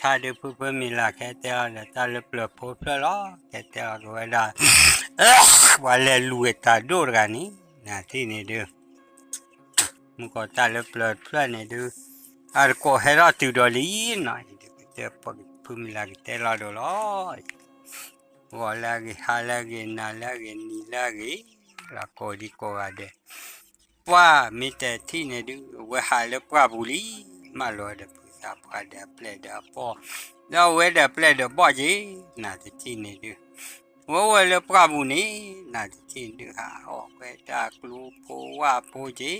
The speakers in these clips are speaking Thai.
ชาดูผู้มีหลักแค่เดียวแต่ตาเลือบพูดเพลอแค่เดียวก็ว่าได้ว่าเลยรู้ตาดูกันนี่นะที่นี่ดูมึงก็ตาเลือบเพลอเนี่ยดูอาร์ก็เฮราติวดอลีนะเดี๋ยวผู้มีหลักแต่ละดอลว่าลากฮาลากนาลากนีลากละก็ดีก็ว่าเดว่ามีแต่ที่นี่ดูว่าหาเลือบว่าบุรีมาลอยเดพุทธาพาเดเพลเดปอแล้วเวเดเพลเดบ่จีน่าจะที่นี่ดูว่าเลือบว่าบุนีน่าจะที่ดูหาออกไปจากลูกผู้ว่าผู้จี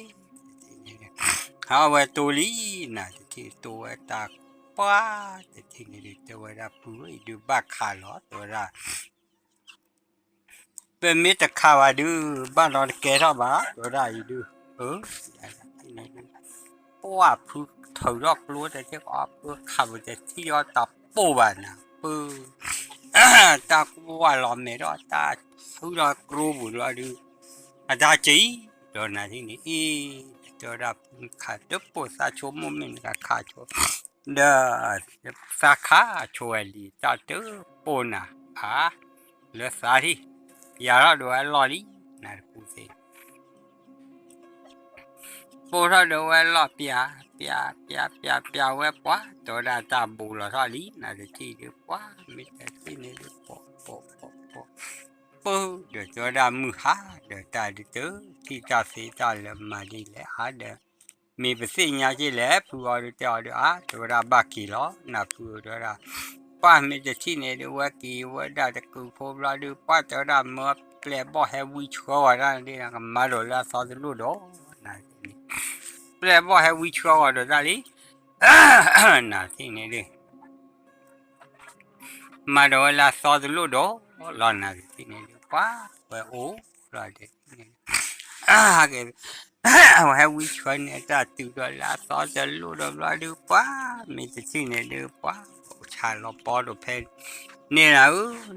หาว่าตัวลีน่าจะที่ตัวตากป้าจะที่นี่ดูตัวละผู้ดูบ้าขาหลอตัวละเป็นมิตรข่าวดูบ้านเราแก่เท่าบ้าตัวได้ดูที่นี่ดูเพราะว่าผู้ถอยรอกรู้แต่ที่ออกเพื่อขับจะที่ยอดตับปูบ้านนะปื้ตากูว่าหลอมไม่รอดตาทุรกรูบุรอดูอาจารย์จีตอนนั้นที่นี่ตัวรับขาดตัวปูสาชมมุมมันก็ขาดชัวเด้อสาขาช่วยดีตาตัวปูน่ะเหลือสาที่ยาละด้วยลอรี่นั่นพูดสิปูละด้วยลอเปียเว็บว่าตัวดาตาบูละทอลี่นั่นที่ดีกว่าไม่แต่ที่นี่ดีปูเดี๋ยวตัวดามือหาเดี๋ยวตาดีเตอที่ตาสีตาเริ่มมาดีแล้วเดี๋ยวมีเป็นสิ่งอย่างที่แล้วผู้เอาเดี๋ยวตัวดาบักกี้ล้อนะผู้ตัวดาป้าไม่จะที่นี่ดีว่ากี่ว่าได้แต่กูพบเราดูป้าตัวดาเมื่อเปลี่ยนบ่ให้วิชัวว่าได้นี่นะมาโดนละสอนรู้ดอนะเปลี่ยนบ่ให้วิชัวว่าได้ดินะที่นี่ดิมาโดนละสอนรู้ดอล้อนะที่นี่ดิป้าว่าโอ้เราเด็กแกว่าวิชัวเนี่ยจะตัวละสอนรู้ดอเราดูป้าไม่จะที่นี่ดิป้าชาลปอดูเพนนี่นะ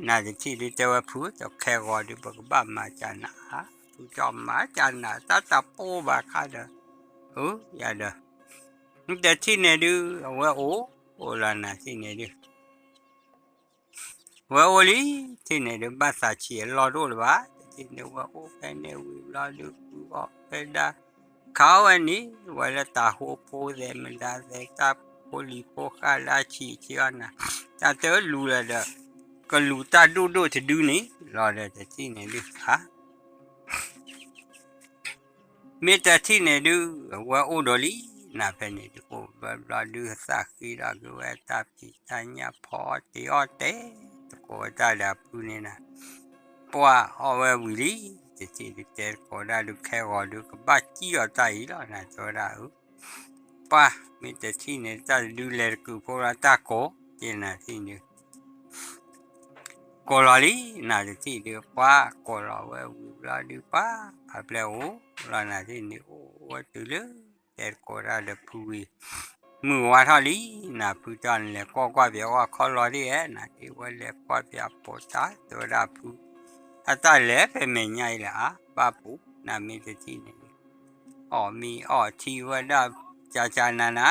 น่าจะที่ดีเจ้าพูดจะแค่รอดูบอกบ้ามาจานะผู้จอมมาจานะตาปูบาคาเด้อย่าเด้อแต่ที่นี่ดูว่าโอลานะที่นี่ดูว่าโอลีที่นี่ดูภาษาเชียรอดูหรือวะที่นี่ว่าโอเป็นเนี่ยวิรอดูว่าเป็นได้เขาอันนี้ว่าละตาหัวโพเดมันได้แต่ตาโพลีโพคาลาชีเชียนะแต่เธอรู้แล้วเด้อก็รู้ตาดูจะดูนี่รอเลยแต่ที่นี่ดูมีแต่ที่นี่ดูว่าโอดอลีน่าเป็นนี่ดูเราดูสักทีเราดูว่าตาพิจารณาพอตีออเต้ก็ตาดับดูนี่นะเพราะว่าเอาไว้วิลีจะที่ดูเจอก็ได้ดูแค่ก็ดูก็บ้าจี้เอาใจแล้วนะตัวเราป้ามีแต่ที่นี่ตาดูแลกูพวกเราตาโกที่น่ะที่นี่ก็ลอลีน่าจะที่ดูป้าก็เราไว้วิลาดูป้าอะไรเราน่าที่นี่โอ้ว่าตัวเลยแต่ก็ได้ดูพูดมือว่าทอลีน่ะพูดตอนเล็กก็เบียว่าเขาลอลีน่ะที่ว่าเล็กก็เบียปวดตาตัวเราพูดตาเล็กเป็นไม่ใหญ่ละป้าปุ๊น่ะมีแต่ที่นี่มีที่ว่าได้จานานะ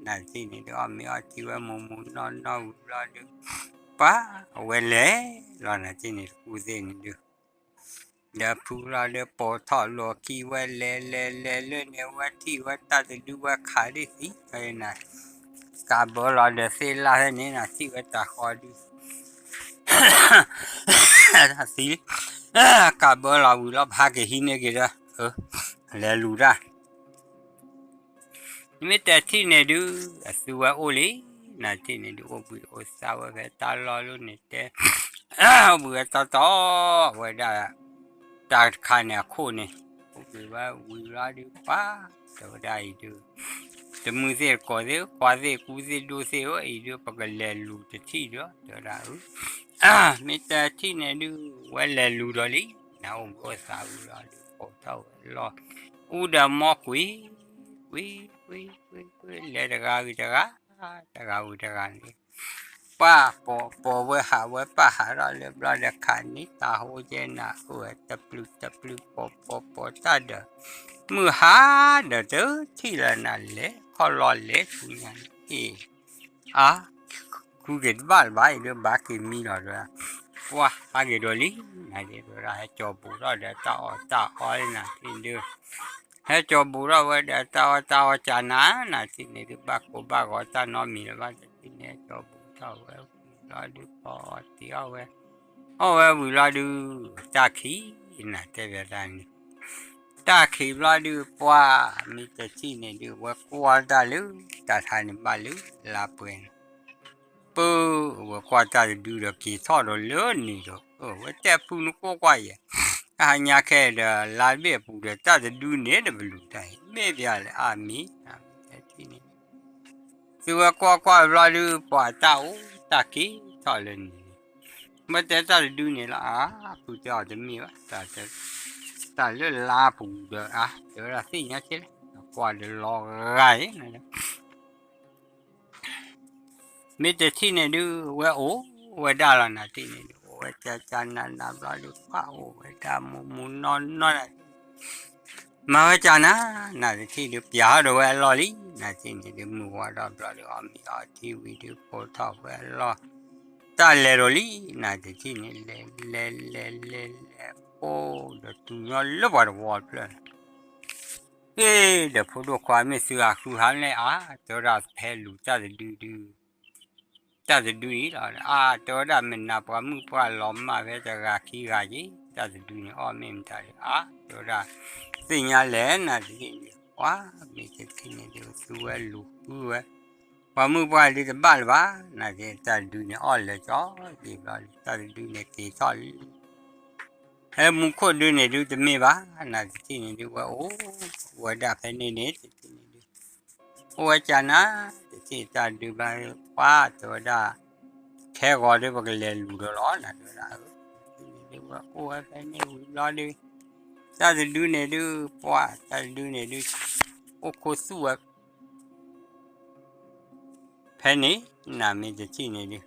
น่ะที่นี่ก็มีที่ว่ามุมนอนเราดูป้าเวลเล่เราน่ะที่นี่พูดเองดูเดี๋ยวพูดเราเดี๋ยวปอทอลอกีว่าเล่เนี่ยว่าที่ว่าตาจะดูว่าขาดิสิไอ้น่ะกาบเราเดี๋ยวเซลาเนี่ยน่ะที่ว่าตาคอดูสิกาบเราพาเกหินเนี่ยกี่ละแล้วรู้ละไม่แต่ที่เนี่ยดูสัวโอลีน่ะที่เนี่ยดูโอบุโอสาวเวตาลอลุเนี่ยแต่บุเวตาต่อว่าได้ตาขานเนี่ยคู่เนี่ยคือว่าวิลาดูป้าตัวได้ดูแต่มือเสียก่อนเสียกว่าเสียกูเสียดูเสียว่าอีดูปากเลลูจะที่ดูตัวได้ไม่แต่ที่เนี่ยดูว่าเลลูดอลีน่าโอ้สาวลอดูโอ้เท่าลออูดามอกวิเลดกาวิดกานี่ป้าปอเวหาเวป้าหาเราเรียบร้อยแล้วขันนี้ตาโหเจน่ะตะปลุปอตาเดมือหาเด้อที่ละนั่นเลยพอรอเล็กอย่างนี้ ku get bal bai de ba ki mi lo ra wa ba ge do li na de do ra cho bu ra de ta o na tin de he cho bu ra wa de ta cha na tin de ba ko ba go ta no mi ba tin de cho bu ta wa la du ko ti a wa o wa bu la du ta ki na te ve da ni ta ki la du qua mi te chi ne du wa qua da lu ta tha ni ba lu la puen pu wa qua ta du lo ki tho lo lo ni lo wa te pu no ko kwa ye a nya ke da la be pu de ta du ne de lu tai me bia le a mi te chi ne tu wa qua la du pa ta o ta ki tho lo ni mà té ta du ne la pu ta de mi wa ta le la pu de de la si nya che qua de lo gai ne mi te chi ne du wa o wa da la na ti ne wa cha na bla du pa o wa da mu no mà wa cha na ti du pya do wa lo li na ti ne du mu wa da bla du a mi ti wi du po ta wa lo ta le ro li na ti ne le o da tu no lo ba do wa pla de po do kwa mi su a khu han le do da phe lu ta du ta du yi la do da min na pa mu pa lo ma ve ta ga ki ga ji ta du ni o mi ta do da sin ya le na di wa mi te ki ni de su wa lu wa pa mu pa li de ba ba na de ta du ni o le cho di ba ta du ni ki cho he mu ko du ni du de mi ba na ti ni du wa o wa da phe ni ni wa cha na ti ta du ba pa do da thế gọi đấy vào cái lề lù đó là được rồi đi qua cô ấy phải nêu lo đi ta thì đứa này đứa qua ta đứa này đứa ô cô suốt phải nè làm mình chỉ này đi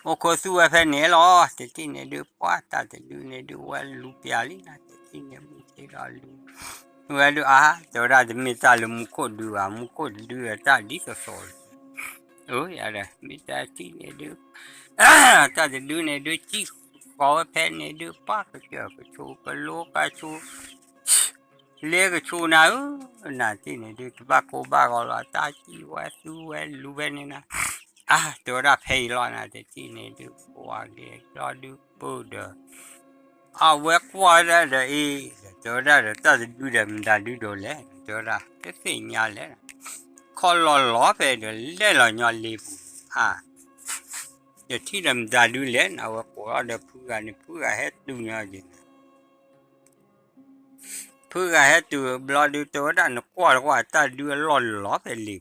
ô cô suốt phải nè lo thì chỉ này đứa qua ta thì đứa này đứa qua lù bia đi là chỉ này mình chỉ lo lù qua đứa cho ra thì mình ta là mua cô đứa ta đi rồi ya da mi ta chỉ này đứa ta thì đứa này đứa chỉ có phe này đứa ba cái chỗ cái lô cái chỗ lê cái chỗ nào là chỉ này đứa ba cô ba gọi là ta chỉ qua su qua lu bên này nè tôi đã phe lo là chỉ này đứa qua để lo đứa bơ đờ qua ra đấy tôi đã ta thì đứa đầm đã đứa đồ lẽ tôi đã cái gì nhà lẽ khó lo về được lẽ là nhà lì giờที่ดำดาดูเล่นเอาหัวเดือพูกันพูกันให้ดูเนาะจีพูกันให้ดูบลอดูตัวด้านกว่าตาดูหล่อหล่อไปเลย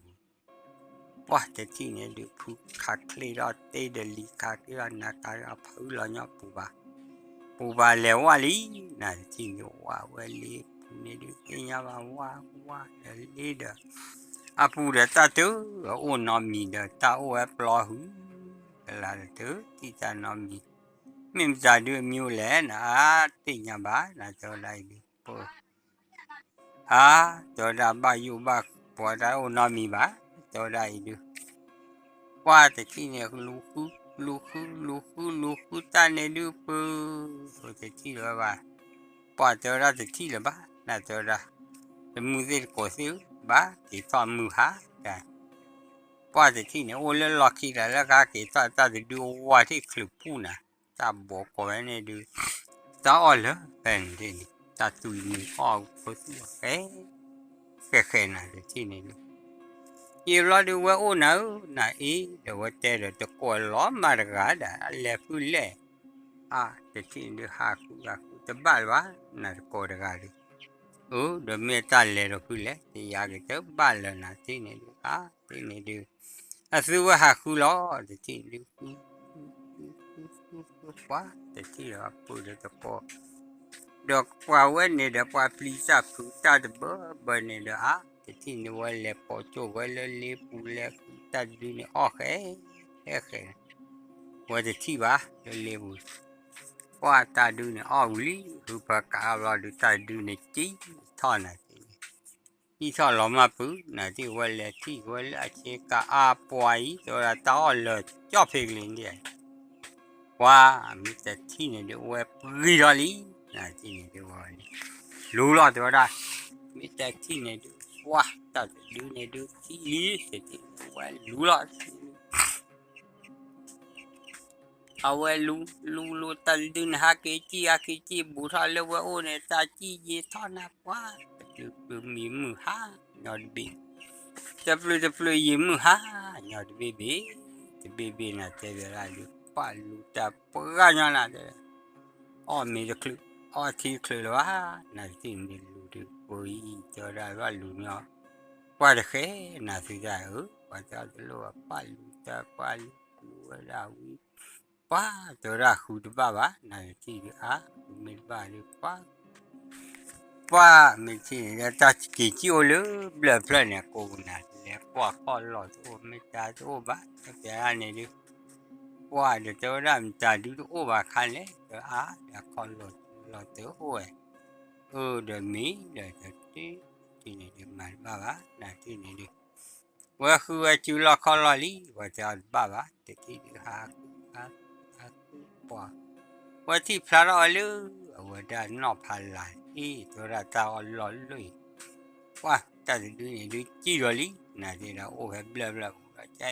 ว่าแต่ที่เนี่ยดูพูขาดเลยเราเตะเดลีขาดเราหน้าตาเราพูเราเนาะปูบาแล้วว่าลีนั่นจริงอยู่ว่าลีเนี่ยดูเงี้ยว่าลีเด้อปูเด้อตาตัวโอ้น้องมีเด้อตาโอ้ปลอหูlà thứ thì ta nói mình ra đưa miêu lẽ là tình nhà bá là cho đây đi cho ra bao nhiêu ba bỏ ra ô nói mi bá cho đây được qua thì khi này lú khứ ta này đưa bơ rồi thì khi là bà bỏ cho ra thì khi là bá là cho ra thì mua gì cổ xíu bá thì toàn mua há qua thì khi này ô lên lọt khi là cái ta thì đưa qua thì khử pu nè ta bỏ cái này đưa ta ở lỡ bền thì ta tùy mình ở có cái này thì khi này nhiều lo đưa qua ô nào là ý để qua tè để cho coi ló mà gà đã lẹ phu lẹ thì khi đưa hạ cũng ta bài quá là coi được gà đi để mẹ ta lẹ rồi phu lẹ thì cái tới bài là là khi này thì này đưa sưว่าหาคือล้อแต่ที่ดูว่าแต่ที่เราพูดแต่พอดอกว่าเว้นเนี่ยเดี๋ยวว่าพลีซ่าพูดตาเดเบอร์เนี่ยเดี๋ยวแต่ที่นี่ว่าเล็บพอโจว่าเล็บปูเล็บตาดูเนี่ยโอเคว่าแต่ที่ว่าเล็บว่าตาดูเนี่ยอ้อวิลีรูปากาเราดูตาดูเนี่ยจีท่อน่ะ ที่ชอบล้อมาปุ๊บนะที่วันละที่วันละเชกาอาปวยตัวละตอเลยจอบเพลงเดียว่ามีแต่ที่เนี่ยเดี๋ยวว่าปีละลีนะที่เนี่ยเดี๋ยวว่ารู้ละตัวละมีแต่ที่เนี่ยเดี๋ยวว่าแต่ดูเนี่ยเดี๋ยวที่ลีเสร็จว่ารู้ละเอาไว้รู้ตันดึงหาเกจิบุษาเลวะโอเนี่ยตาจีเยทอนับว่าจะมีมือหานอดบีจะปลุยยิ้มมือหานอดบีน่ะเจออะไรดูป้าลูแต่ปะกันนะเด้ออ๋อมีจะคลุอ๋อที่คลุแล้วว่าน่าสิ่งเดียวดูปุยเจอได้ว่าลูเนาะว่าจะแค่น่าสิได้ว่าจะรู้ว่าป้าลูแต่ป้าลูว่าเราป้าตัวเราคูดบ้าบ้าน่าที่ไม่บ้าเลยป้าไม่ใช่เนี่ยตากี่จิ๋วเลยเปล่าเนี่ยกูน่ะเนี่ยป้าข้อหลอดโอ้ไม่ตาโอ้บ้าแต่อันนี้ดิป้าเดี๋ยวตัวเราตาดูโอ้บ้าคันเลยเดี๋ยวเดี๋ยวข้อหลอดตัวโอ้ยเดี๋ยวมีเดี๋ยวที่นี่ดิมันบ้าบ้าน่ะที่นี่ดิว่าคือว่าจุลข้อหลอดลีว่าจะบ้าบ้าแต่ที่ดิหาป้าว่าที่พระเราเลยว่าได้นอพันหลายตัวเราตาหลอดเลยว่าแต่ดูนี่ดูจีรลีน่ะที่เราโอ้ยเบลอใจ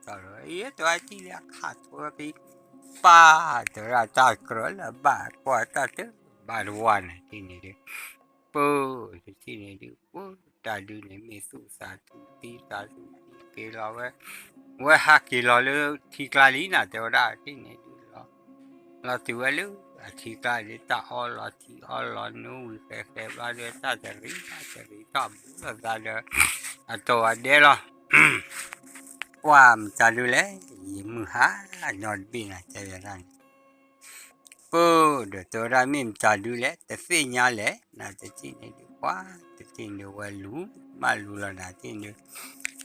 ต่อเลยตัวที่เรียกขาดตัวไปป้าตัวเราตากระละบาทกว่าตาเตบาทวันที่นี่ดิปูที่นี่ดิปูตาดูนี่มีสุสานตีตาสุตีเราว่าฮักกิโลเลยที่กลาลีน่ะตัวเราที่นี่ดิเราตัวเลยที่กลาลีตาออลที่ออลนู้แค่บ้านเดียวตาจะรีตาบุลตาเดียวตัวเดียวละว่ามันจะดูแลยิ้มหานอนบินจะยังไงปูเดี๋ยวตัวเราไม่จะดูแลแต่สิ่งนี้แหละน่าจะที่นี่ดีกว่าจะที่นี่ว่ารู้มารู้แล้วนะที่นี่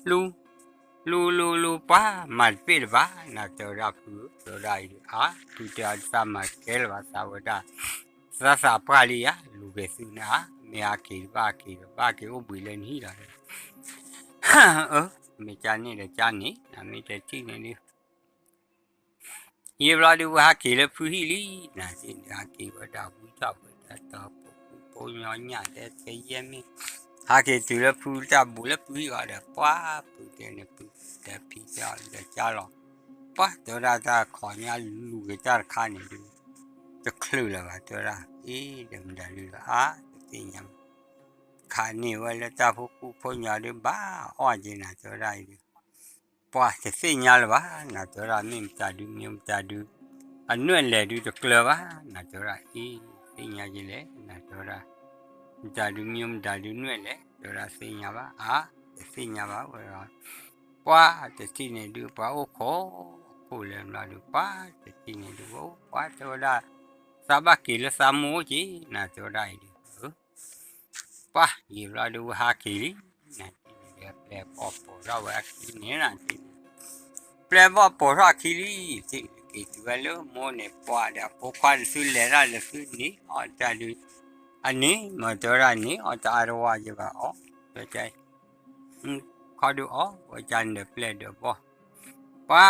รู้ป้ามันเป็นว่าน่าจะรับรู้ตัวได้ทุกอย่างสามารถเกิดว่าสาวดาสาปาลีลูกเสือนะไม่อาคีบ้าคีโอบุยเลนี่ละไม่จานนี่เลยจานนี่นะไม่จะที่นี่ये वाला जो वहाँ केले फुहीली ना जी ना की बड़ा बुझा तो पोन्या ते ये में हाके तुले फूलता बुले फुही वाला पा पुते ने पुते पिजा ले चलो पा तोरा ता खाने लुगे चार खाने दे तो क्लू लगा तोरा दम डालू तीन खाने वाला ता पोन्या दे बा आज ना तोराป้าจะเสียงอะไรวะน่าจะรามีมตาดูอันนู้นเลยดูตะเกียบวะน่าจะราเสียงอะไรเลยน่าจะราตาดูนู้นเลยจะราเสียงวะเสียงวะว่าป้าจะที่นี่ดูป้าโอ้โหผู้เลี้ยงเราดูป้าจะที่นี่ดูป้าจะราสาบกิลสามูจีน่าจะราดูป้ายี่เราดูหากิลิน่าจะแปลปอบเราว่ากินเนี่ยน่ะแปลว่าปอราคิลีสิกิจวัลโมเนปวาดาพกวันสุเลราเลสุนี่อาจจะดูอันนี้มาตัวรานี้อาจจะอารวาจะว่าเข้าใจเขาดูว่าจันเดเปลเดบป้า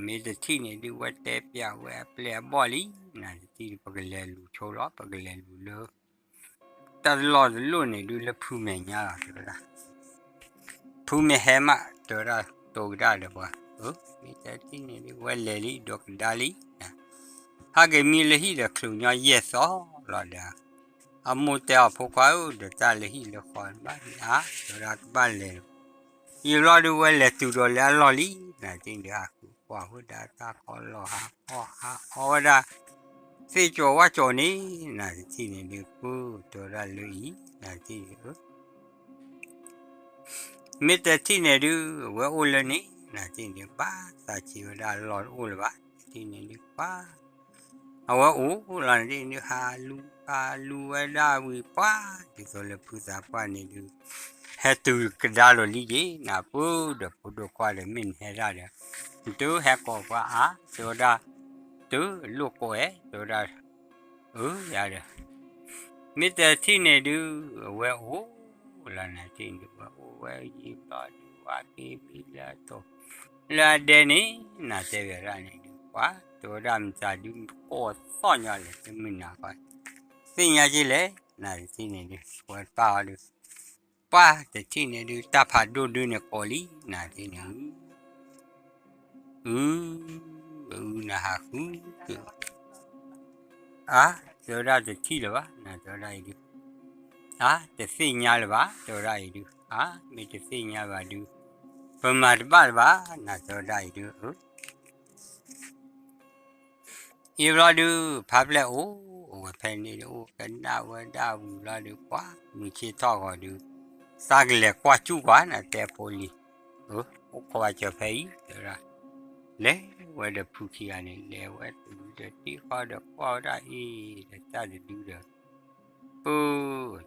มีแต่ที่นี่ดูว่าเตปยาว่าเปลบอลีนั่นที่ปกเลลูโชลปกเลลูเลแต่หลอดลุ่นนี่ดูแลผู้เมียตัวละผู้เมียเหมาตัวละตัวได้หรือเปล่ามีแต่ที่นี่ว่าเลลี่ดอกดาลีนะหากมีเลหีเด็กคลุนยสอหลอดอามุเตอพวกเขาเด็กตาเลหีเด็กคนบ้านเด็กบ้านเลยยี่รอดูว่าเลตุดอลลอลีนะจริงเดียวกว่าหัวดาตาคอลว่าดาสิโจว่าโจนี้นะที่นี่ดูกูตัวละลุยนะที่มีแต่ที่นี่ดูว่าอุลนี่นะที่นี่ป้าตาชิวดาหลอดอุลวะที่นี่ดูป้าเอาว่าหลานที่นี่ฮาลูว่าดาวิป้าที่เขาเลยพูดสับป้านี่ดูเฮตุกระดาลลีเจนะพูดกว่าเลยมินเฮดาเลยตัวเฮก็ว่าตัวดาตัวลูกก็ตัวดาอย่าเลยมีแต่ที่นี่ดูว่า la na tin du wa o we yi ba du wa ki bi la to la de ni na te ve ra ni du wa to ram sa du ko so nya le te min na ba sin ya ji le na tin ni du wa pa du pa te tin ni du ta pha du du ne ko li na tin ni na ha à giờ ra thì chi là ba nè giờ ra đi à thì xin nhà là ba giờ ra đi à mình thì xin nhà ba đi phần mà ba là ba nè giờ ra đi yêu ra đi pháp lệ ô phải đi ô cái nào ra đi quá mình chỉ to gọi đi sao cái lệ quá chú quá nè té poli ô qua cho phải giờ ra lấy qua được phụ kia này lấy qua được đi qua được qua ra đi để ta được được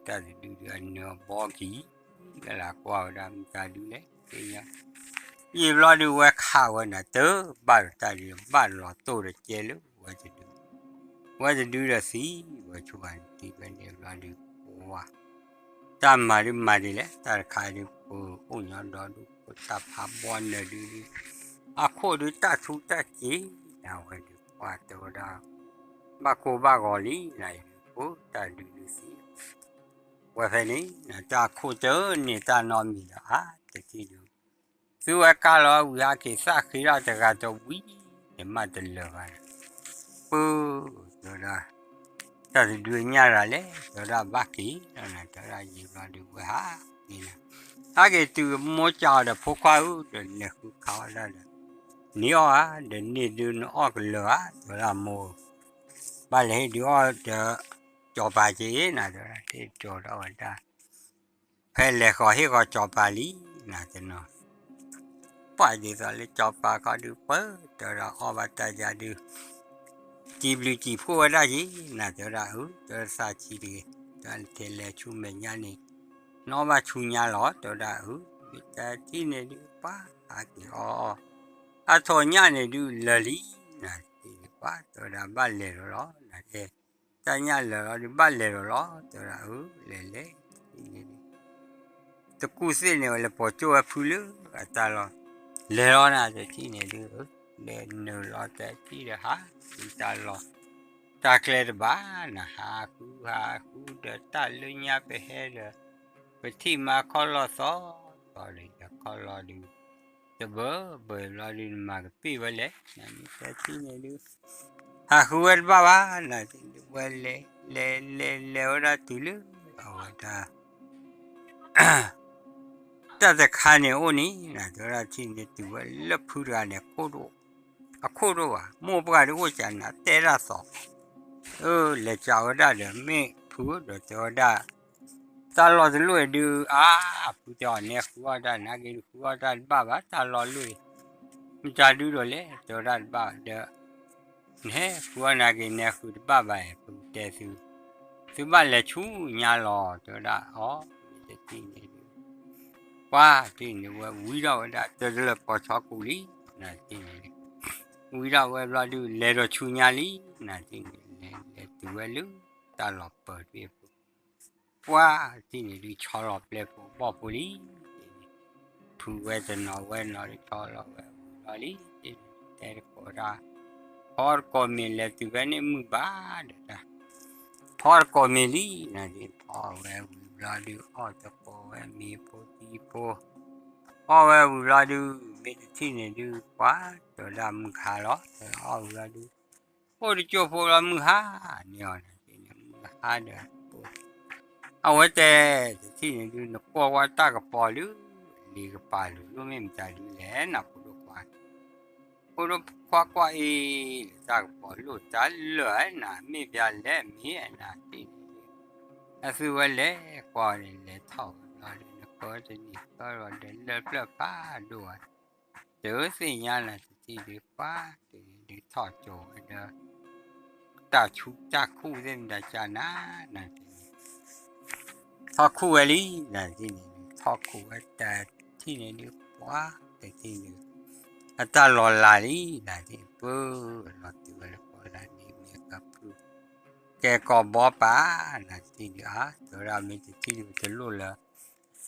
ta được anh bỏ kỹ cái là qua đam ta được đấy cái nhá như lo được qua khao nè tớ ba ta được ba lo tô được chơi lúc quaจะดูละสิว่าชวนที่เป็นเรื่องอะไรว่าตามมาดิแหละตาขายดิโอ้ยย้อนดูตาพาบอลเลยดูอาโคดูตาชูตาจีเอาไว้ดูว่าตัวดาบาโคบากอลีไหนโอ้ตาดูสิว่าแค่นี้นะตาโคเจอเนี่ยตานอนมีละแต่ที่ดูซื้อไว้กาลวิอาเกสักขีราจะกาจะวิ่งเดี๋ยวมาตลอดปูตัวดาแต่ดูเนี่ยอะไรตัวดาบักกี้นั่นตัวดาจีบเราดูว่านี่นะถ้าเกิดตัวโมจ่าเดี๋ยวพวกเขาเดี๋ยวเนี่ยคือเขาได้นี่อ่ะเดี๋ยวนี่ดูนออกเลยตัวดาโมบ้านเลยดูอ่ะเดี๋ยวจอบไปจีน่ะตัวดาที่จอดเอาไว้ได้เพื่อนเลยขอให้เขาจอบไปลีน่ะจะเนาะไปดีตอนเลยจอบไปเขาดูเปิ้ลตัวดาเอาไปแต่จะดูจีบลูจีพูดได้จีน่ะตัวดาตัวสาจีดีตัวเทเลชูเมียนี่น้องมาชูญาหรอตัวดาแต่ที่เนี่ยดูป้าอากิอ๋ออาทอญาเนี่ยดูลลีน่ะที่ป้าตัวดาบ้านเลยหรอน่ะเจแต่ญาเลยหรอดูบ้านเลยหรอตัวดาเลยตะกูเส้นเนี่ยเลยพอจั่วพูดเลยแต่ละเลยหรอน่ะที่เนี่ยดูเลยเนื้อหรอแต่ที่เดียฮะแต่ละตาเคลดบ้านนะฮะคูเดตาลุญญาไปเฮดไปที่มาคอลอซอตอนนี้จะคอลอดูจะเบอร์ลอดูมากับพี่วันเล่นั่นแต่ที่เนี่ยดูฮะคูเวลบ้านะวันเล่ว่าตุลุเอาแต่จะขายเนี่ยโอ้นี่นะตัวที่เนี่ยตัวเล็บพูดกันเนี่ยโคตรโคตรว่ะมั่วปากด้วยกันนะแต่ละสอบเลยจ้าก็ได้เลยไม่พูดเดี๋ยวจะได้ตลอดเลยดูพูดจอเนี่ยพูดได้นะกินพูดได้บ้าตลอดเลยมันจะดูเลยจะได้บ้าเดี๋ยวเนี่ยพูดนะกินเนี่ยพูดบ้าพูดแต่ซื้อบ้านเลยชูญาลอจะได้จะที่นี่ว่าที่นี่ว่าวิเราได้จะเลิกพอชอบกุลีนะที่นี่วิเราเราดูเลยเราชูญาลีนะที่นี่ตัวลูกตลอดเปิดเว็บว่าที่นี่ดูชอลเปลฟบอกปุรีผู้เวทนอเวนอริชอลเวลอลีแต่ก็ได้พอร์คอมเมลตัวนี้มือบาดนะพอร์คอมเมลีนะที่พอเวลาดูตะโกเวมีโพตีโพพอเวลาดูมีที่นี่ดูว่าตัวดำขาล้อเวลาดูโอ้ดิโจโพลามือหาเนี่ยนะที่นี่มือหาเด้อเอาไว้แต่ที่นี่ดูนักว่าตากระป๋อหรือดีกระป๋าหรือไม่มีใจดูแลนักดูกว่าตากระป๋อหลุดจัดเลยนะไม่เบียร์เลยมีนะที่นี่คือว่าเลยกว่าเลยเท่าเราเลยนักจะนี่ก็เราเดินเลือกป้าด้วยเจอสิ่งอย่างนั้นที่ดีป้าที่ดีทอดโจเด้อตาชุจากคู่เส้นดาจานะนั่นทอคู่อะไรนั่นที่นี่ทอคู่แต่ที่นี่ดีกว่าแต่ที่นี่ตาหล่อลาลีนั่นที่เปิดหล่อตัวเลยพอได้นี่มีกับผู้แกก็บอกป้านั่นที่นี่ตัวเราไม่ที่นี่จะรู้เลย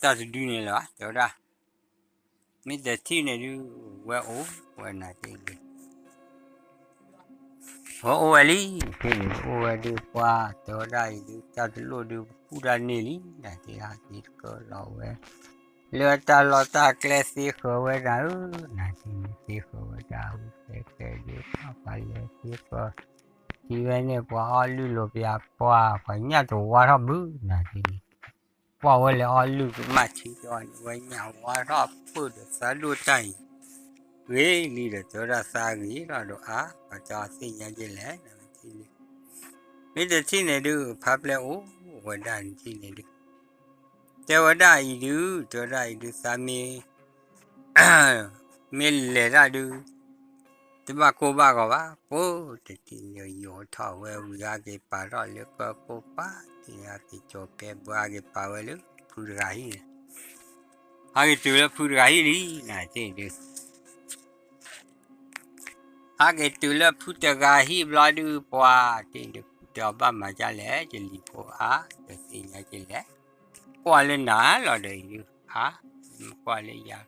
ta su du ne la to da mi de ti ne du we o we na ti de o ali ti o we du qua to da du ta lu du pu da ne li na ti ha ti ko lo we lừa ta lo ta kle si ko we da na ti si ko we da ke du pa le si ko ti we ne pa lu lo pia pa nya to wa ra bu na ti qua với lại ở lưu mà chỉ cho với nhau qua đó bự được sao đua chạy ghế đi được chỗ ra xa ghế đó đồ á và cho xin nhà gì lẽ bây giờ chi này được pháp lẽ ố và đàn chi này được theo ở đây được chỗ đây được sao mi mi lẽ ra được thì bà cô bà có bà cô thì nhiều nhiều thọ về ra cái bà đó lấy cô bà thì cái chỗ cái bà cái bà về lúc phụ gái cái chỗ là phụ gái đi nè chứ được cái chỗ là phụ gái là được qua thì được cho bà mà cha lẽ chỉ đi qua thì nhà chỉ lẽ qua lên nã là đấy được qua lên nhà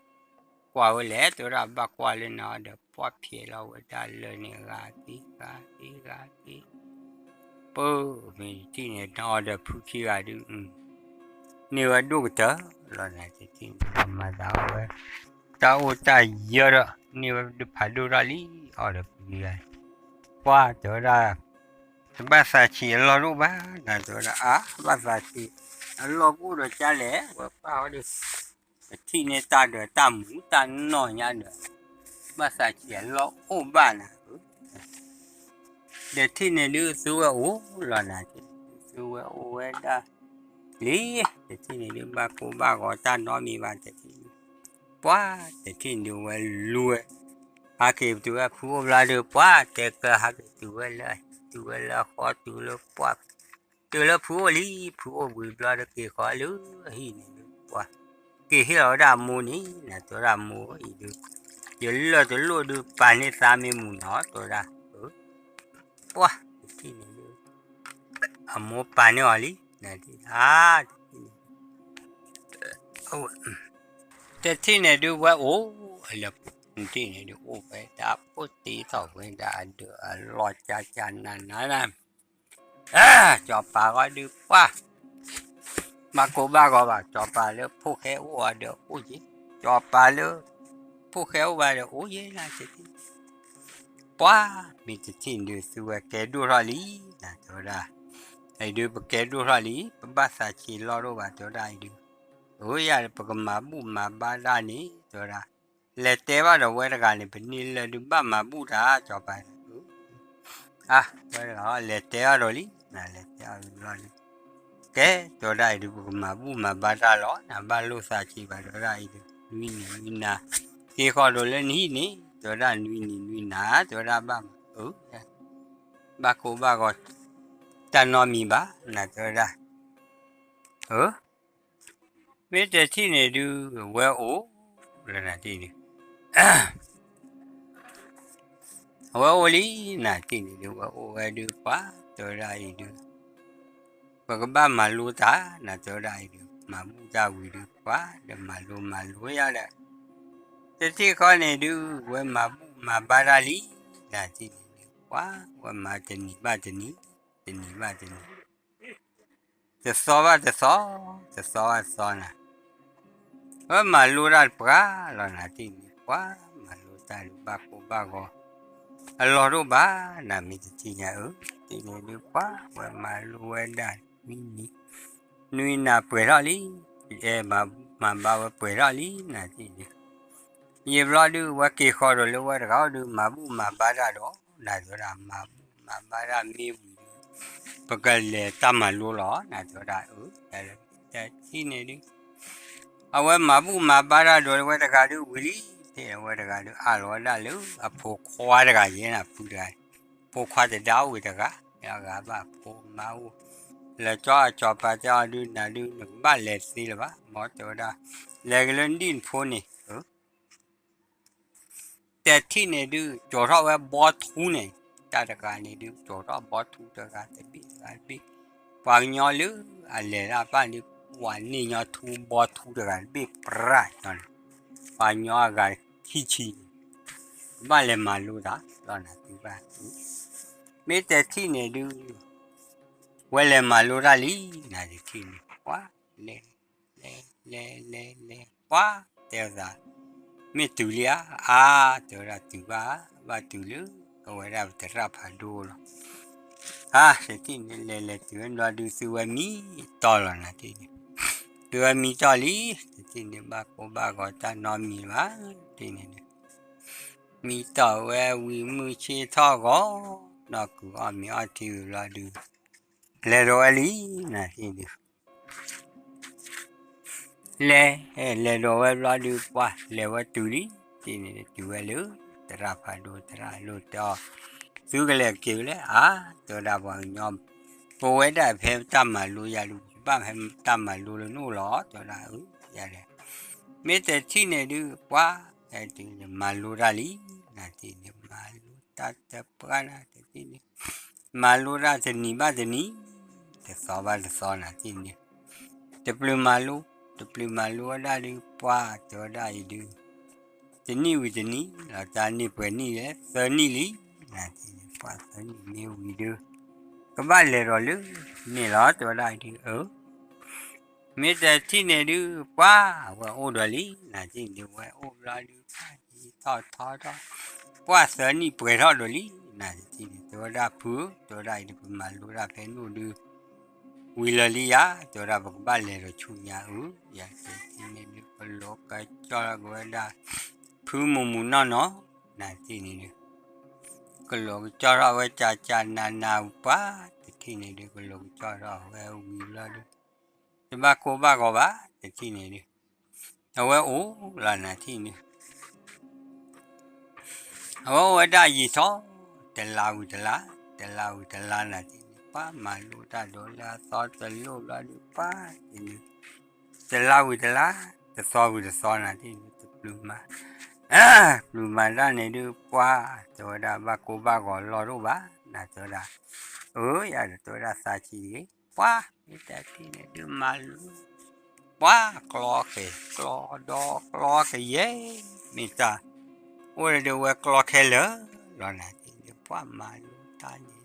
qua với lẽ tôi ra bà qua lên nã được qua phía là với ta lên này gà tí bơ mình chỉ này nó được phụ khí gà được nếu ở đâu đó là này thì mà tao với tao ta giờ đó nếu được phải đồ ra lý ở được gì vậy qua chỗ ra ba sa chỉ lo lúc ba là chỗ ra ba sa chỉ lo cũng được cha lẽ và bao được thì này ta được ta muốn ta nói nha được ba sa chỉ lo ô ba nè để thì này đưa xuống ô là này xuống ô đó lý để thì này đưa ba cô ba gọi ta nói mi ba để thì quá để thì đưa về lùi cái tụi phụ là được quá để cái tụi là khó tụi là quá tụi là phụ lý phụ bị là được cái khó lứa hi này quá cái hiểu ra mua ní là tụi ra mua gì được giờ là tụi lo được bán này sao mình muốn nó tụi ra quá thì này được mua bán này ali này thì thế này được quá ố là thì này được ô phải đã bố tí thầu với đã được lo cha nè cho bà gọi được quá mà cô ba gọi bà cho bà nữa phụ khéo qua được ô gì cho bà nữa phụ khéo qua được ô gì là chỉ quá mình chỉ tin được sự cái đồ ra lý là cho ra hay được cái đồ ra lý bà sa chỉ lo đâu bà cho ra được ôi ya mà ba ra ní cho ra lệ tế vào đầu quay ra này bên này là đừng ba mà bu ra cho bạn quay ra lệ tế vào rồi là lệ tế vào rồi cái cho đây được mà bu mà ba ra đó là ba lô sa chỉ ba đó ra được nuôi nà khi khó rồi lên hí ní cho ra nuôi nà cho ra ba ba cô ba gọi ta nói mi ba là cho ra biết thế thì này được well ố là nào thì ô lý là thì được ô được quá tới đây được và cái ba mà lúa tá là tới đây được mà mua ra quỳ được quá để mà lúa ra đấy thế thì con này được với mà ba ra lý là thì được quá và mà tình ba tình thế so nè với mà lúa ra quá là thì quá mà lúa ta ba cô ba gọi lo đó ba là mình chỉ nhà ở thì này được quá và mà luôn đã nuôi là bưởi ra lý mà bao bưởi ra lý là gì nhiều lo đưa qua kia kho rồi lúc qua đó đưa mà ba ra đó là chỗ là mà ba ra miêu và cái lệ tâm mà luôn đó là chỗ là ở là chi này đi mà ba ra rồi qua đó đưa quý thì qua đó đưa rồi là lứa phụ khoa đó cái gì là phụ khoa thì đau người ta cả ba phụ máu là cho bà cho đưa được ba lệ gì là ba mất chỗ đó là cái lần đi phụ nàyแต่ที่เนี่ยดูจอดเอาไว้บอทูเนี่ยแต่ละการเนี่ยดูจอดเอาบอทูแต่การแต่ปีวางยอหรืออะไรละบ้านนี่ วันนี้ยอทูบอทูเดือนบิ๊กปราจอนปานยอกันขี้ชีบ้านเลยมาลูดาตอนนั้นที่บ้านไม่แต่ที่เนี่ยดูเวลามาลูดาลีน่าจะที่นี่ว้าเล่ว้าเดี๋ยวจะไม่ตุเลียเดี๋ยวเราตุว่าตุลือเอาไว้เราจะรับหาดูหรอเสร็จที่นี่เลยตัวเราดูตัวมีต่อแล้วนะที่นี่ตัวมีต่อลีที่นี่บ้าก็จะนอนมีวะที่นี่มีต่อเววิมือเชี่ยท่อก็นักกูมีอาทิตย์เราดูเลโรอลีนะที่นี่เลโรเวลาดูว่าเลวตุลีที่นี่ตัวเลวตราพาดูตราลูกต่อสู้กันเลยเกี่ยวเลยตัวดาวงยอมป่วยได้เพิ่มตามมาลูยาลูบ้างให้ตามมาลูนู่นหรอตัวดาวอย่าเลยไม่แต่ที่นี่ดูว่าไอ้ที่นี่มาลูราลีนะที่นี่มาลูตัดตะปานะที่นี่มาลูราจะนี่บ้าจะนี่จะสอบจะสอนนะที่นี่จะปลื้มมาลูได้ดูว่าตัวได้ดูจะนี่วิจะนี่เราจะนี่เปิดนี่เลยเซอร์นี่ลีนะที่นี่ว่าเซอร์นี่มีวิดูก็บ้านเลยรอลูนี่หรอตัวได้ดูไม่แต่ที่นี่ดูว่าโอ้ดอลีนะที่นี่ว่าโอ้ดอลีทอดว่าเซอร์นี่เปิดทอดดอลีนะที่นี่ตัวได้ผู้ตัวได้ดูมาลูได้เป็นดูดูวิลลียาตัวได้บอกบ้านเลยรอชุนยาอย่าที่นี่ดูก็โลกจอละก็ได้ผู้มุนเนาะนะที่นี่ดูก็โลกจอละว่าจ่านาป้าที่นี่ดูก็โลกจอละว่าวิลลี จะบ้าก็บ้าแต่ที่นี่ดิเอาไว้ลานาที่นี่เอาไว้ได้ยี่ซ้อแต่ลาวนาที่นี่ป้ามาลูตาโดลาซอแต่ลูลาดูป้าที่นี่แต่ลาวแต่ซอนาที่นี่จะปลูมาด้านนี้ดูป้าตัวดาบ้าก็รอรู้บ้านะตัวดาอย่าตัวดาซาชีป้าไม่แต่ที่นี่ดูมาลูป้ากลอกดอกลอกเย่มิตาวันเดียวกลอกเหรอรอนะที่นี่ป้ามาลูตานี่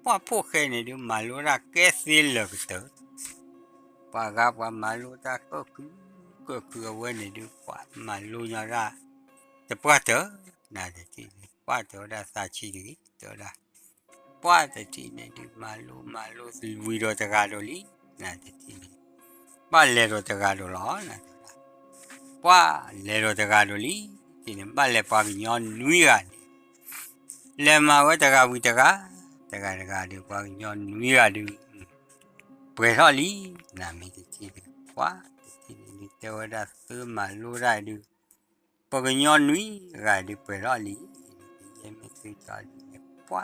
ป้าพวกเขาเนี่ยดูมาลูรักแก่สิลก็เถอะป้ากับว่ามาลูตาก็คือวันนี้ดูป้ามาลูยาระจะป้าเถอะนะที่นี่ป้าเถอะได้สาชีดีเถอะได้ป้าแต่ที่นี่ดูมาลูวิโรตกาโดลีนะที่นี่ป้าเลโรตกาโดล้อนะป้าเลโรตกาโดลีที่นี่ป้าเลป้าวิญญาณนุยกันเลมาว่าตกาวิตกาดูป้าวิญญาณนุยกันดูเปิดห้องลีนะมีที่นี่ป้าที่นี่เทวดาซื้อมาลูได้ดูป้าวิญญาณนุยกันดูเปิดห้องลียังไม่ซื้อจอดป้า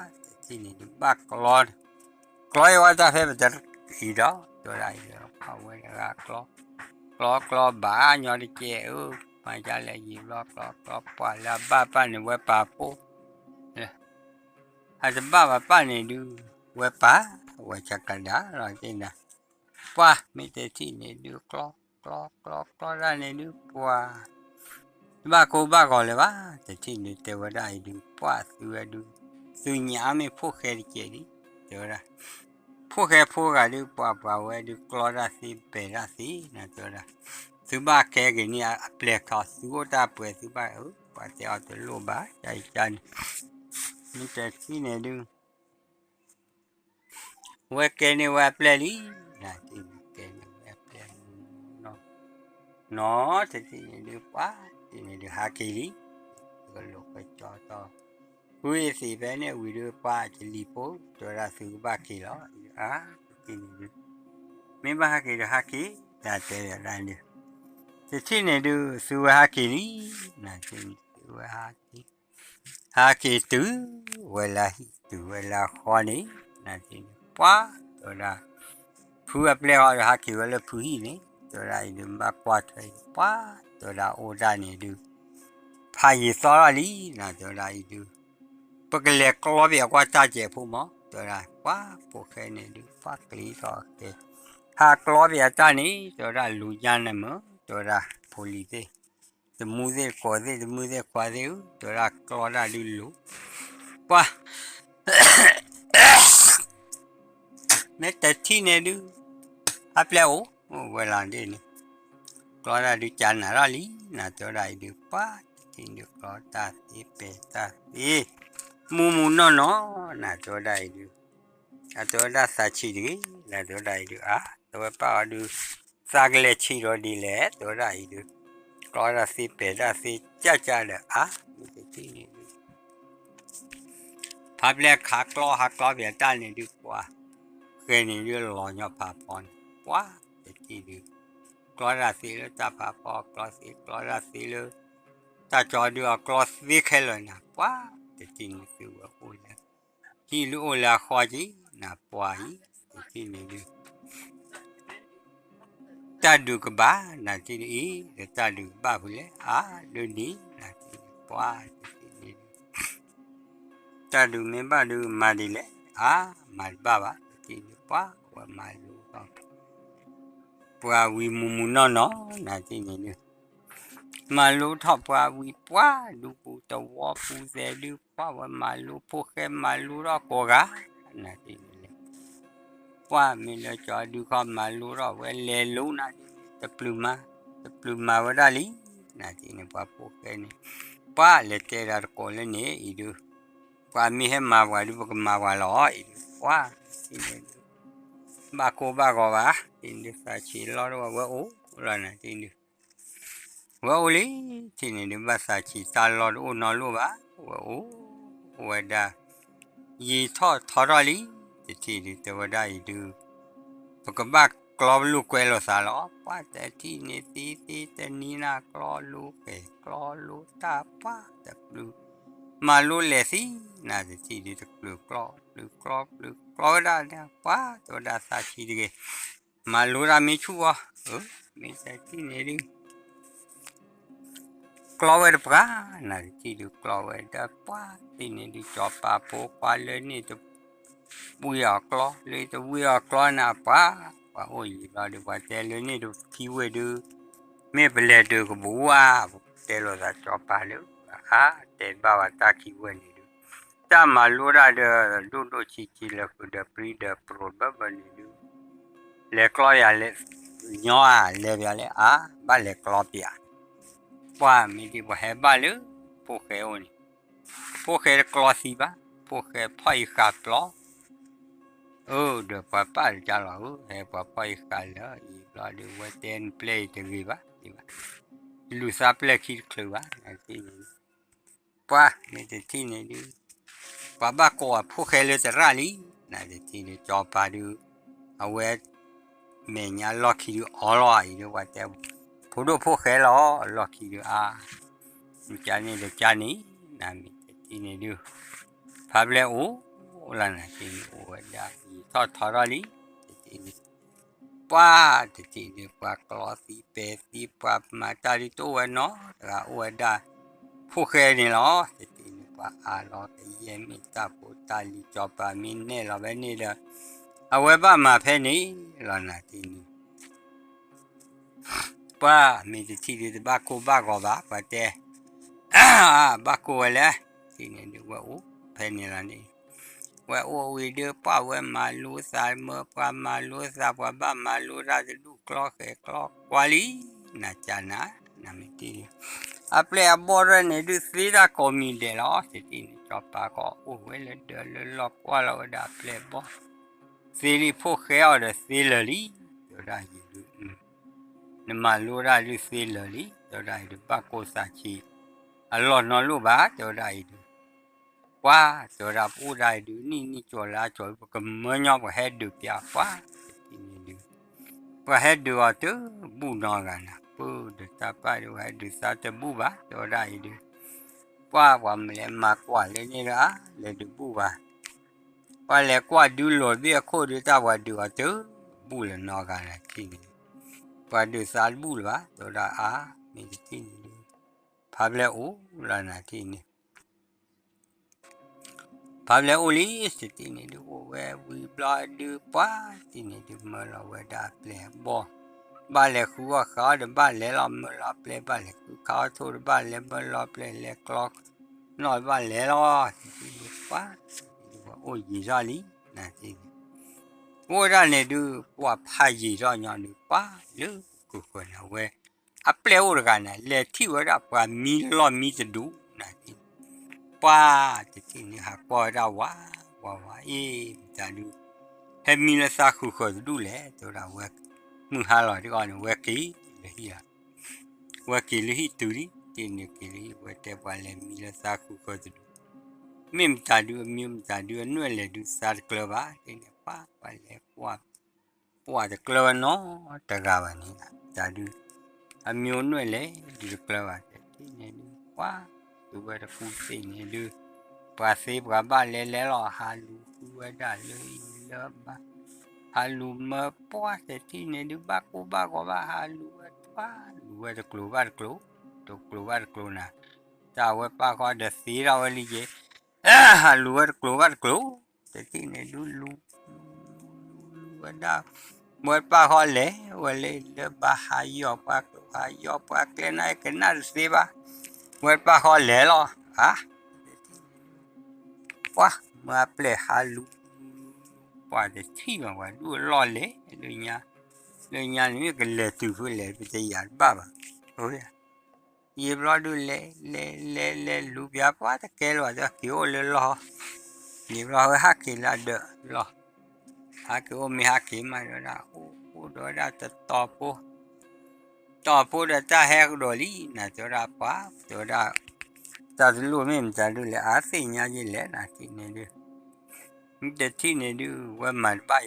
ที่นี่ดูบ้ากลอยว่าจะให้มันจะอีดอตัวใดเดี๋ยวเอาไว้ละกลอบ้าหยอดเจ้มาจะเลยยิบกลอป่าละบ้าเนี่ยไว้ป่าปูอาจจะบ้าเนี่ยดูไว้ป่าไว้จักรดาเราจริงนะป่าไม่แต่ที่เนี่ยดูกลอได้เนี่ยดูป่าบ้าก็เลยว่าแต่ที่เนี่ยเทวดาดูป่าซื้อยาไม่พวกแค่เจดีเดี๋ยวนะพวกกันดูป่าไว้ดูกลอราศีเปราศีนะเดี๋ยวนะซื้อบ้าแค่กันเนี่ยเปลี่ยนข้อซื้อตาเปิดซื้อบ้าป่าจะเอาตัวโลบ้าใจจันนี่แต่ที่เนี่ยดูไว้แค่เนี่ยไว้เปลี่ยนลีนะที่แค่เนี่ยไว้เปลี่ยนเนาะแต่ที่เนี่ยดูป่าที่เนี่ยดูหาเกลีก็โลกจอต่อคุยสิไปเนี่ยวิดีโอป้าจะรีโพสตัวเราซื้อบ้ากี่ล้อที่นี่ไม่บ้ากี่ดูหากี่แต่เจออะไรเนี่ยจะที่เนี่ยดูซื้อหากี่นี่นะที่ซื้อหากี่ตัวเวลาข้อนี้นะที่ป้าตัวเราผู้เปลี่ยนหากี่เวลาผู้หินี่ตัวเราดูมาป้าป้าตัวเราโอ้ได้เนี่ยดูพายสอลีนะตัวเราดูปกติก็ว่าเบียกว่าจ่าเจ็บผู้หมอตัวไรว่าพวกแค่เนี่ยดูฟักลีต่อเก กลอเบียตานี่ตัวละลูยันมั้งตัวละโพลีเตสมูเซกอเซสมูเซควาเซตัวละกลอละลูลูว่าแม้แต่ที่เนี่ยดูอัปเลโอเวลาเดี๋ยวนี้กลอละดูจานอะไรลีน่าตัวละดูป้าที่ดูกลอตาสีเปตาสีมูนอนน่าตัวละดูตัวละสัชชีดีน่าตัวละดูตัวป้าดูสักเล็กชีโรดีเล่ตัวละดูกลอละสีเปตาสีจ้าเลยไม่ใช่ที่นี่พับเล็กหักล้อเบียดด้านนี้ดีกว่าเคยนี่เรื่องรอยพาพรว้าจะที่ดีกลอละสีเลยตาพาพอกลอสีกลอละสีเลยตาจอดูกลอสีแค่เลยนะว้าจะที่นี่คือว่าโอ้ยที่รู้ละข้อจีนะปวายจะที่นี่ดูตาดูกบ้านะที่นี่ตาดูบ้าบุเลยดูนี่นะที่นี่ว้าที่นี่ตาดูไม่บ้าดูมาดีเลยมาบ้าที่นี่ว้าว่ามาดูก็ปัววิมุนนนะที่นี่ดูมาลูทอปัววิปัวดูปูตัวปูเสดูปัวว่ามาลูพวกแกมาลูรอกกะนะที่นี่ปัวมีเลยจอดูข้ามาลูรอเวลลูนะตะปลุมาว่าได้ลีนะที่นี่ปัวพวกแกนี่ปัวเลเตอร์โคเลนี่อีดูปัวมีให้มาว่าดูพวกมาว่าล้ออีดูปัวที่นี่บาโกวะที่นี่ฟ้าชีล้อว่าโอ้แล้วนะที่นี่ว่าโอลีที่นี่ภาษาจีนตลอดโอ้นอลูว่าโอ้ว่าได้ยี่ทอรอลีที่นี่ตัวได้ดูปกบ้ากลอลูกเวลสาล้อป้าแต่ที่นี่ตีแต่นี่นะกลอลูกกลอลูตาป้าแต่ปลูมาลูเลสิน่าจะที่นี่ตะปลูกลอได้เนี่ยป้าตัวได้สาชีดีมาลูรามิชัวไม่ใช่ที่นี่ดิกลอเวอร์ปะน่าที่ดูกลอเวอร์ได้ป้าที่นี่ดูจอบปาโปกว่าเลยนี่จะบุยกลอเลยจะบุยกลอน่ะป้าโอ้ยเราดูว่าแต่เลยนี่ดูคิวดูไม่เป็นเลยดูก็บัวแต่เราจะจอบปาเลยแต่บ้าตาคิวนี่ดูถ้ามาลูราเดดูชิเลยคือเดปรีเดโปรบ้านี่ดูเล็กลอยอะไรย้อเล็กอะไรบ้าเล็กลอปีว่ามีดีว่าให้บ้าเลยพวกเขานี่พวกเขากลอสีบ้าพวกเขาพ่อยขาดกลอเดี๋ยวป้าจะเล่าให้ป้าพ่อยขาดแล้วอีกแล้วเดี๋ยวว่าเต้นเพลย์จะกี่บ้าดีบ้าลูกสาวเพลย์คิดคลือบ้าที่นี่ป้าไม่ได้ที่นี่ดูป้าบ้าก็พวกเขาเลยจะรักลีนั่นที่นี่จอบป้าดูเอาไว้เมียล็อกคิดอ๋อรออีกว่าแต่ผู้ดูพวกเขาล้อล็อกคิดจานี่เด็กจานี่นั่นที่นี่ดูพาไปเลยแล้วนะที่นี่ได้ทอรอลีที่นี่ป้าที่นี่ป้ากลอสีเปสีป้ามาตาลิตัวเนาะแล้วได้พวกเขานี่ล้อที่นี่ป้าล้อที่เยี่ยมตาปูตาลิจอบป้ามินเนี่ยเราแบบนี้เลยเอาไว้บ้ามาเพนี่แล้วนะที่นี่ป้ามีที่นี่บ้าก็บ้าป้าแต่บ้าก็เลยที่นี่ดูว่าเพนี่ละนี่ว่าวิดีโอป้าว่ามาลูสายเมื่อป้ามาลูสายว่าบ้ามาลูราจะดูกลอกกวาลีน่าจะนะไม่ที่อัปเปอร์บอร์เนี่ยดูสีดาคอมีเดลล์ที่นี่ชอบป้าก็เวลเดลล็อกว่าเราได้อัปเปอร์บอร์สีนี้พวกเขาเดสีเลยตัวได้ดูนมาลูราดูสีเลยตัวได้ดูป้าโคสัชีอัลลอฮ์นอลูบ้าตัวได้ดูว่าตัวเราผู้ใดดูนี่จอละจอยก็เมื่อยอบให้ดูเปียว่าที่นี่ดูว่าให้ดูตัวบูนอกันนะปูดูตาไปดูให้ดูซาตบูบ้าตัวใดดูว่ามันเลยมากกว่าเลยนี่ละเลยดูบูบ้าว่าเลยกว่าดูหลอดเบี้ยโคดูตาว่าดูตัวบูเลยนอกันนะที่นี่ว่าดูซาบูบ้าตัวใดมีที่นี่ดูพาไปเลยแล้วนะที่นี่ Pablo Oli sitini du we we blood du pa tini du mala we da ple bo ba le khu ka de ba le la mala ple ba le khu ka to ba le ba la ple le clock no ba le lo tini pa o yi ra li na tini o ra ne du wa pha yi ra nya du pa lu ku ko na we a ple o ga na le thi wa ra pa mi lo mi du na tini pa tini ha po ra wa ta du he mi la sa khu ko du le to ra we mu ha lo di on we ki le hi we ki le hi tu ri tini ki le we te pa le mi la sa khu ko du mim ta du no le du sa klo ba tini pa le po de klo no ta ga ba ni ta du a mi no le du klo ba tini pa du we da fu tini du pa se pa ba le lo ha lu we da le ba halu me po se tini du ba ko ba halu pa lu we da klo to klo na ta we pa ko de si ra we li je halu we klo se tini du lu we da we pa ko le ba ha yo pa ke na se ba we pa ko le lo ha wa ma ple halu pa de ti ma wa du lo le nya ni ke le tu fu le pe te ya ba o ya ye blo du le lu bia pa ta ke lo da ki o le lo ye blo ha ki la de lo ha ki o mi ha ki ma da o do da ta to po da ta he do li na to da pa to da ta lu mi ta du le a si nya ji le na ti ne de de ti ne du wa ma ba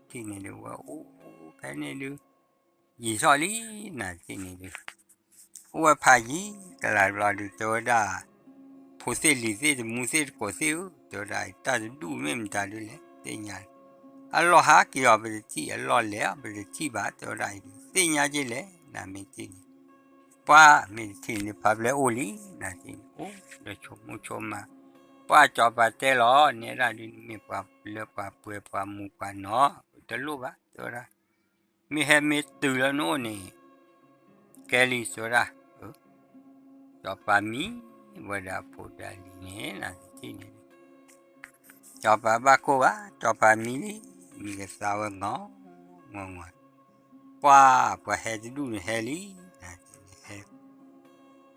ti ne du wa o pe ne du yi so li na ti ne du wa pa yi ka la la du to da po se li se mu se ko se to da ta du mi ta du le te nya a lo ha ki yo be ti a lo le be ti ba to da te nya ji le na mi ti pa mi ti ni pa ble o li na ti o de cho mu cho ma pa cho pa te lo ne da ni mi pa le pa pu pa mu pa no te lu ba to da mi he mi tu la no ni ke li so da cho pa mi wa da po da li ne na ti ni cho pa ba ko ba cho pa mi ni mi ke sa wa ngo pa he du ni he li na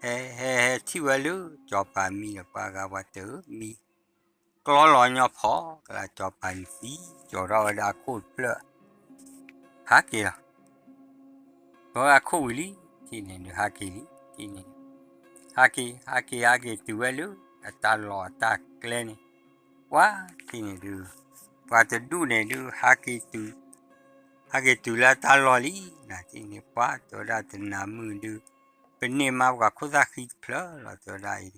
he ti wa lu cho pa mi pa ga wa te mi có lo nhỏ phó là cho bạn phí cho ra đã cốt lợ hát kìa có à khu lý thì nên được hát kì lý thì nên hát kỳ từ ấy lúc ta lo ta lên quá thì nên được và từ đu này được hát kỳ từ là ta lo lý là thì nên quá cho ra từ nam mưa được bên này mà gặp khó ra khi phở là cho đây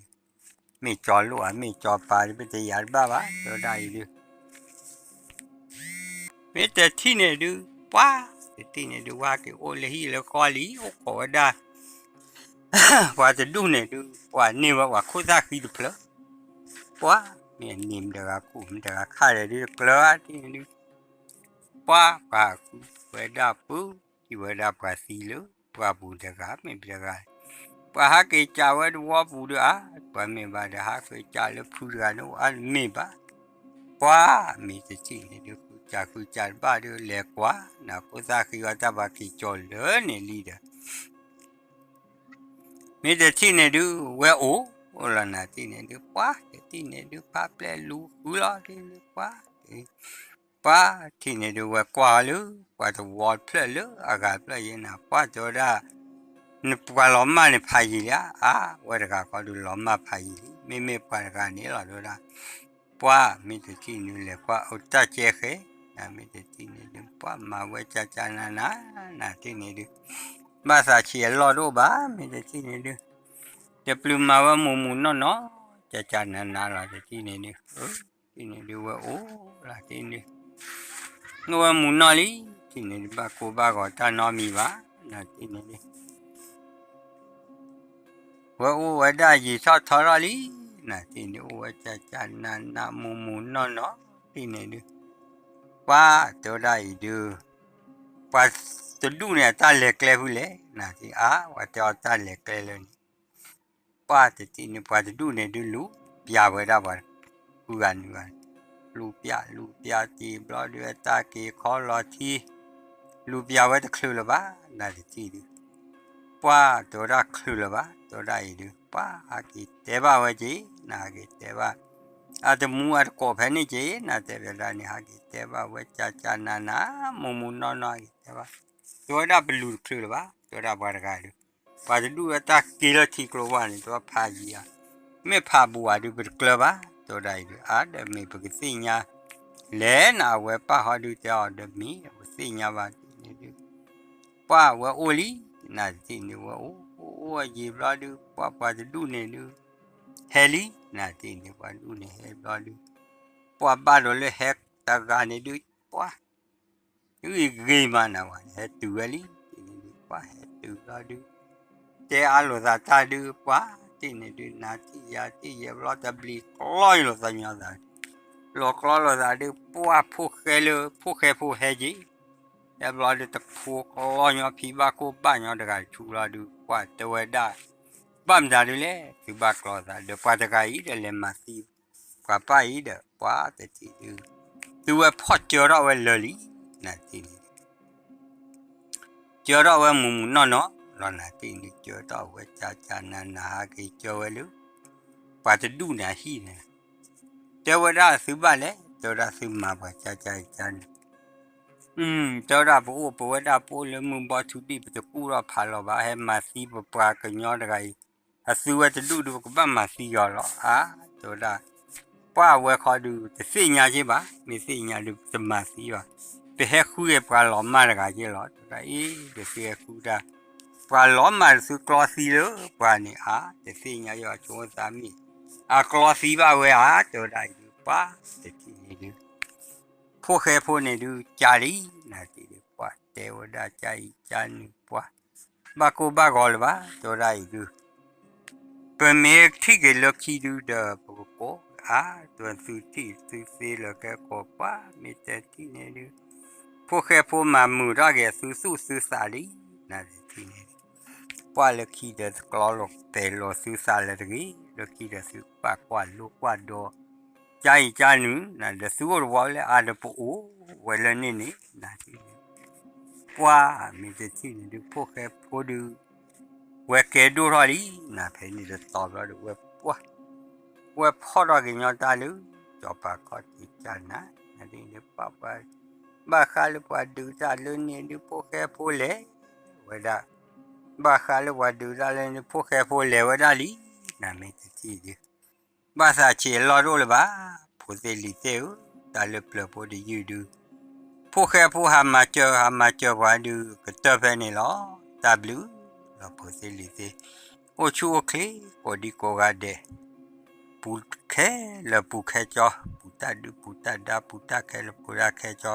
mình cho lúa mình cho bà đi bây giờ ba cho đây được mấy cái thi này được quá cái thi này được quá cái ô lê hi là khó lý ô khó đa quá từ đu này được quá nếu mà quá khó ra khi được phở quá mình niệm được cũng được khai được phở thì được quá quá vậy đa bự thì vậy đa quá xí lắm quá bự được mình được và hát cái chào ấy quá bự được và mình bảo được hát cái chào lớp phu ra nó ăn mình ba quá mình sẽ chỉ được chào ba được lẹ quá nào có ra khi ta bảo cái trò lớn này đi được mình sẽ chỉ này được quê ố là nào chỉ này được quá chỉ này được pháp lẽ lú lo thì được quá chỉ này được quá lứ quá từ vọt lẽ lứ gạt lẽ gì nào quá cho ra nó qua lắm mà nó phải gì á vậy là có được lắm mà phải gì mình qua cái này là rồi đó qua mình tự tin là qua ở ta chơi khé là mình tự tin là qua mà vậy cha na tin này được ba sa chỉ lo đâu ba mình tự tin này được để plum mà vào mù nó cha na là tự tin này được tin này được là tin này ngồi mù nó đi tin này ba cô ba gọi ta nó mi ba là tin này được vậy đã gì sao thở ra lý นะที่นี่ว่าจะจานนามูนเนาะที่นี่ดูว่าตัวได้ดูว่าตัวดูเนี่ยตาเล็กเลยหูเลยนะที่ว่าตัวตาเล็กเลยว่าแต่ที่นี่ว่าตัวดูเนี่ยดูลูเปียไว้ได้บ้างกูกันลูเปียที่บล้อดูตาเกี่ยขอรอที่ลูเปียไว้ตะคลุละบ้านะที่ดูว่าตัวได้คลุละบ้าตัวได้ดูว่าอากิเตบ้าไว้จีนะอากิเตบ้าอาจจะมัวก็แพ้นี่จีน่าจะเป็นอะไรนี่ฮะกิเตบ้าเวจานามูนอนกิเตบ้าตัวได้เป็นลูกครือบ้าตัวได้บาร์กาดูปัจจุบันตากิโลที่กลัวนี่ตัวพายีอ่ะไม่พาบัวดูเป็นกลัวบ้าตัวได้ดูเดี๋ยวมีปกติเนี่ยเล่นเอาไว้ป้าเขาดูเจ้าเดี๋ยวมีปกติเนี่ยบ้านี่ดูป้าว่าโอลีน่าจะนี่ว่าโอ้ยีบลาดูป้าจะดูเนี่ยดูเฮลี่น่าจะนี่ว่าดูเนี่ยเฮบลาดูป้าบ้านเราเลยเฮกตาการเนี่ยดูป้าดูอีกเกมอ่ะนะว่าเฮตูเอลี่นี่ดูป้าเฮตูลาดูเจ้าลูกตาดูป้าที่นี่ดูนาที่ยาบลาตาบลีคล้อยลูกตาเนี่ยตาลูกคล้อยลูกตาดูป้าผู้เฮจียาบลาดูตะผู้คล้อยเนี่ยพี่บ้ากูบ้านเนี่ยตะการชูลาดูป้าตัวได้บ้านได้เลยพี่บ้าคล้อยตาเดี๋ยวป้าตะการอีเดเลยมาสิป้าอีเดป้าแต่ที่ดูตัวพ่อเจอเราเวลลี่นะที่นี่เจอเราเวมุมนอนเราหน้าที่นี่เจอเราเวจานาฮากิเจอเวลูป้าจะดูนะฮีนะเจอเวลาซื้อบ้านเลยเจอเราซื้อมาป้าจานเจอเราปูเวลาปูเลยมุมบ้านชุดนี้จะกู้เราพาเราบ้าให้มาซีป้ากันย้อนอะไรซื้อว่าจะดูก็บ้านมาซีก่อนหรอเจอเราป้าเวขอดูจะสิ่งยังใช่ปะมีสิ่งยังดูจะมาซีวะแต่ให้คุยกับเรามาแล้วกันใช่หรอแต่เดี๋ยวเสียคุยได้ป้าเรามาสุดคลาสสิเลยป้านี่แต่สิ่งยังอยู่ช่วงสามีคลาสสิบ้าเวตัวได้ดูป้าแต่ที่นี่ดูพวกเขาพวกนี้ดูจารีนะที่ดูป้าเทวดาใจจันป้าบ้ากูบ้ากอลบ้าตัวได้ดูเป็นเมฆที่เกลือขี้ดูเด้อพวกกูตัวสุดแล้วก็กป้ามีแต่ที่นี่ดูพวกเขาพวกมามือรักสุสาลีนั่นที่นี่ป้าเลือกขี้เดือดกลอลกเตลสุสาลีเลือกขี้เดือดสุป้ากว่าลูกกว่าดอใจหนูนั่นเดือดสุกว่าเลยเดือดปูเวลานี่นั่นที่นี่ป้ามีแต่ที่นี่ดูพวกเขาพวกดูเวกเกดูรอลีนั่นเพนี่เดือดตอบแล้วดูเวป้าเวพ่อเรากินยาตาลูจอบปากก็ติดจันนะนั่นเองป้าบ้าข้าลูกว่าดูตาลูนี่ดูพวกแค่พวกเล่เวลาบ้าข้าลูกว่าดูตาลูนี่พวกแค่พวกเล่เวลาลีนั่นไม่ติดที่บ้าสาเชลล์รู้เลยบ้าพวกเซลิเซลตาลูกเปล่าพวกที่ยูดูพวกแค่พวกหามาเจอว่าดูก็เติบเป็นนี่หรอตาบลูแล้วพวกเซลิเซโอชูโอเคพอดีก็กาเดปูแค่แล้วปูแค่จอปูตาดูปูตาดาปูตาแค่แล้วปูตาแค่จอ